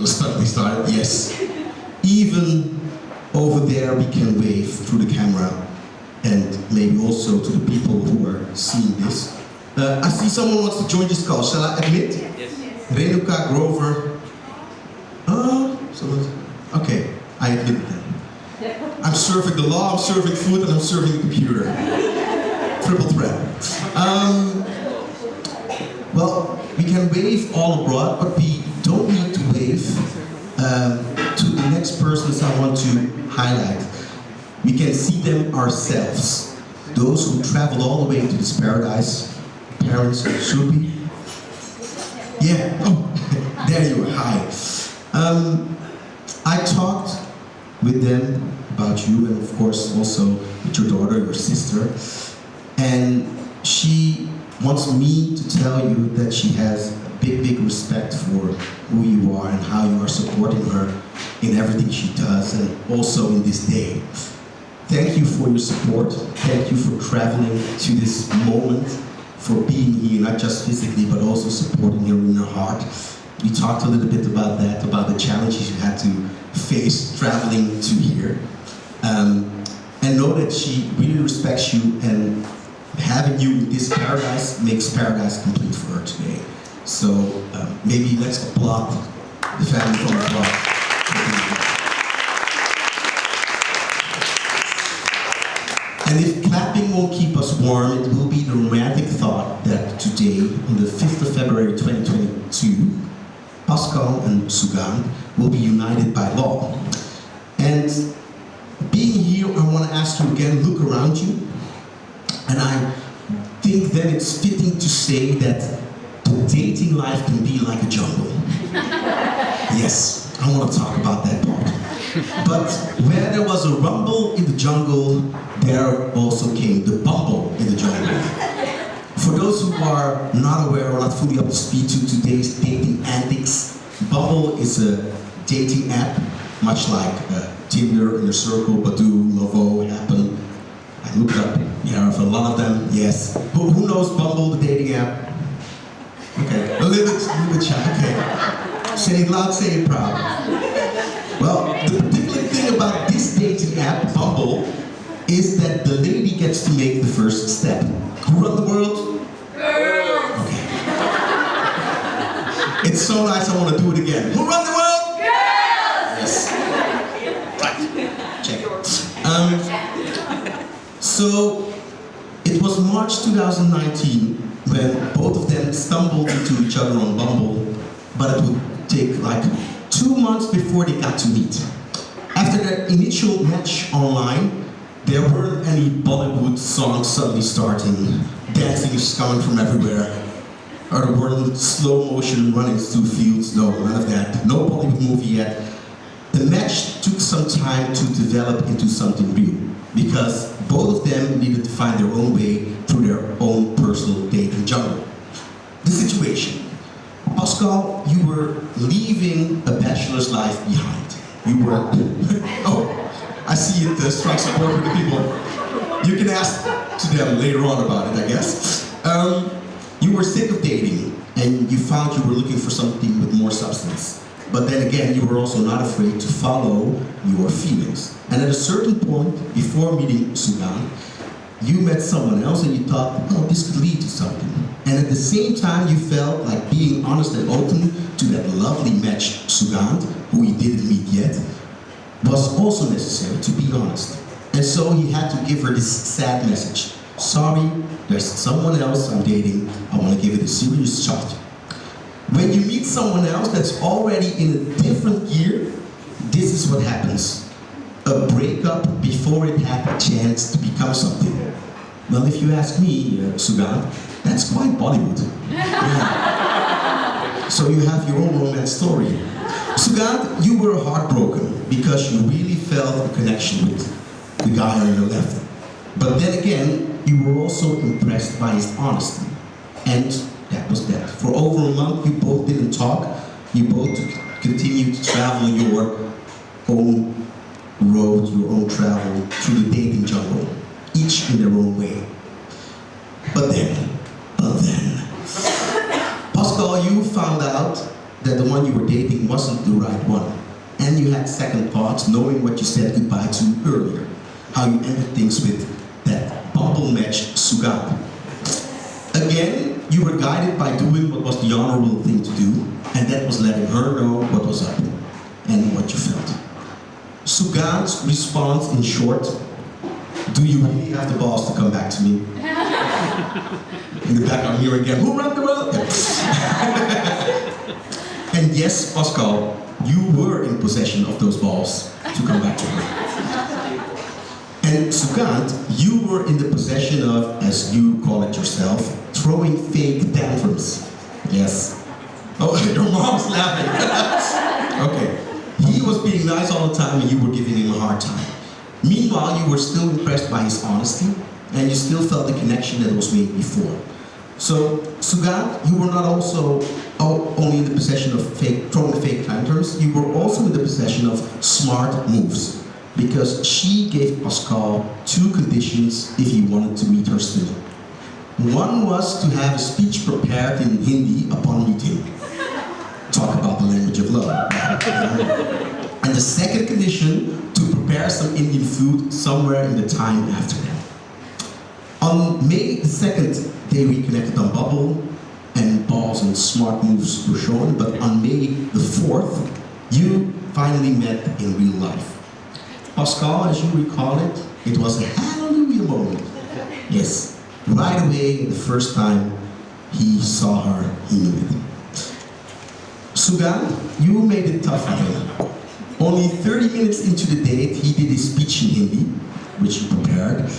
was suddenly started, yes. Even over there we can wave through the camera, and maybe also to the people who are seeing this. I see someone wants to join this call. Shall I admit? Yes. Renuka Grover. Someone. Okay, I admit that. I'm serving the law, I'm serving food, and I'm serving the computer. Triple threat. Well, we can wave all abroad, but we don't need to wave to the next persons I want to highlight. We can see them ourselves. Those who traveled all the way to this paradise. Parents should be. Yeah, oh, there you are, hi. I talked with them about you, and of course also with your daughter, your sister, and she wants me to tell you that she has a big respect for who you are and how you are supporting her in everything she does, and also in this day. Thank you for your support. Thank you for traveling to this moment, for being here, not just physically, but also supporting her in your heart. We talked a little bit about that, about the challenges you had to face traveling to here. And know that she really respects you, and having you in this paradise makes paradise complete for her today. So maybe let's applaud the family from abroad. And if clapping won't keep us warm, it will be the romantic thought that today, on the 5th of February 2022, Pascal and Sugan will be united by law. And being here, I want to ask you again, look around you. And I think that it's fitting to say that the dating life can be like a jungle. Yes, I want to talk about that part. But where there was a rumble in the jungle, there also came the bumble in the jungle. For those who are not aware or not fully up to speed to today's dating antics, Bumble is a dating app, much like Tinder, Inner Circle, Badoo, Lovoo, Happen. I looked up, yeah, for a lot of them, yes. Who knows Bumble, the dating app? Okay, a little bit shy, okay. Say it loud, say it proud. Well, the particular thing about this dating app, Bumble, is that the lady gets to make the first step. Who run the world? Girls! Okay. It's so nice, I want to do it again. Who run the world? Girls! Yes. Right. Check it. So, it was March 2019 when both of them stumbled into each other on Bumble, but it would take like 2 months before they got to meet. After their initial match online, there weren't any Bollywood songs suddenly starting, dancing is coming from everywhere, or there weren't slow motion runnings through fields, no, none of that, no Bollywood movie yet. The match took some time to develop into something real, because both of them needed to find their own way through their own personal dating jungle. The situation. Pascal, you were leaving a bachelor's life behind. You were, oh, I see it strikes a chord with the people. You can ask to them later on about it, I guess. You were sick of dating, and you found you were looking for something with more substance. But then again, you were also not afraid to follow your feelings. And at a certain point, before meeting Sugan, you met someone else and you thought, oh, this could lead to something. And at the same time, you felt like being honest and open to that lovely match, Sugan, who you didn't meet yet, was also necessary, to be honest. And so he had to give her this sad message. Sorry, there's someone else I'm dating. I want to give it a serious shot. When you meet someone else that's already in a different gear, this is what happens. A breakup before it had a chance to become something. Well, if you ask me, Sugan, that's quite Bollywood. Yeah. So you have your own romance story. Sugan, you were heartbroken because you really felt a connection with the guy on your left. But then again, you were also impressed by his honesty. And that was that. For over a month, you both didn't talk. You both continued to travel your own road, your own travel through the dating jungle, each in their own way. But then, Pascal, you found out that that the one you were dating wasn't the right one. And you had second thoughts, knowing what you said goodbye to earlier. How you ended things with that Bumble match Sugat. Again, you were guided by doing what was the honorable thing to do, and that was letting her know what was up and what you felt. Sugat's response, in short, do you really have the balls to come back to me? In the back I'm hearing again, who ran the world? And yes, Pascal, you were in possession of those balls to come back to her. And Sugat, you were in the possession of, as you call it yourself, throwing fake tantrums. Yes. Oh, your mom's laughing. Okay. He was being nice all the time and you were giving him a hard time. Meanwhile, you were still impressed by his honesty and you still felt the connection that was made before. So, Sugat, you were not also only in the possession of throwing fake tantrums, you were also in the possession of smart moves. Because she gave Pascal 2 conditions if he wanted to meet her still. One was to have a speech prepared in Hindi upon meeting. Talk about the language of love. And the second condition, to prepare some Indian food somewhere in the time after that. On May the 2nd, they reconnected on Bumble, and balls and smart moves were shown, but on May the 4th, you finally met in real life. Pascal, as you recall it, it was a hallelujah moment. Yes, right away, the first time he saw her, he knew it. Sugat, you made it tough for him. Only 30 minutes into the date, he did his speech in Hindi, which you prepared,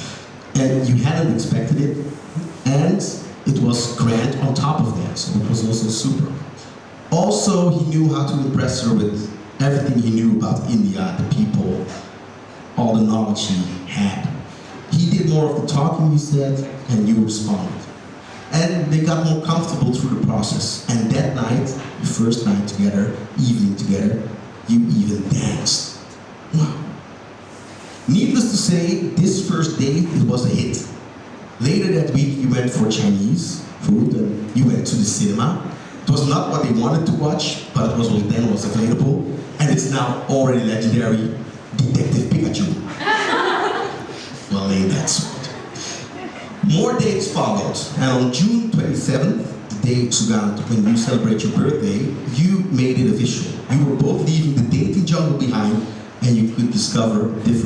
and you hadn't expected it, and it was grand on top of that, so it was also super. Also, he knew how to impress her with everything he knew about India, the people, all the knowledge he had. He did more of the talking, you said, and you responded. And they got more comfortable through the process. And that night, the first night together, evening together, you even danced. Wow. Needless to say, this first date, it was a hit. Later that week, you went for Chinese food and you went to the cinema. It was not what they wanted to watch, but it was what then was available. And it's now already legendary, Detective Pikachu. Well, ain't that sweet. More dates followed, and on June 27th, the day, Sugat, when you celebrate your birthday, you made it official. You were both leaving the dating jungle behind, and you could discover different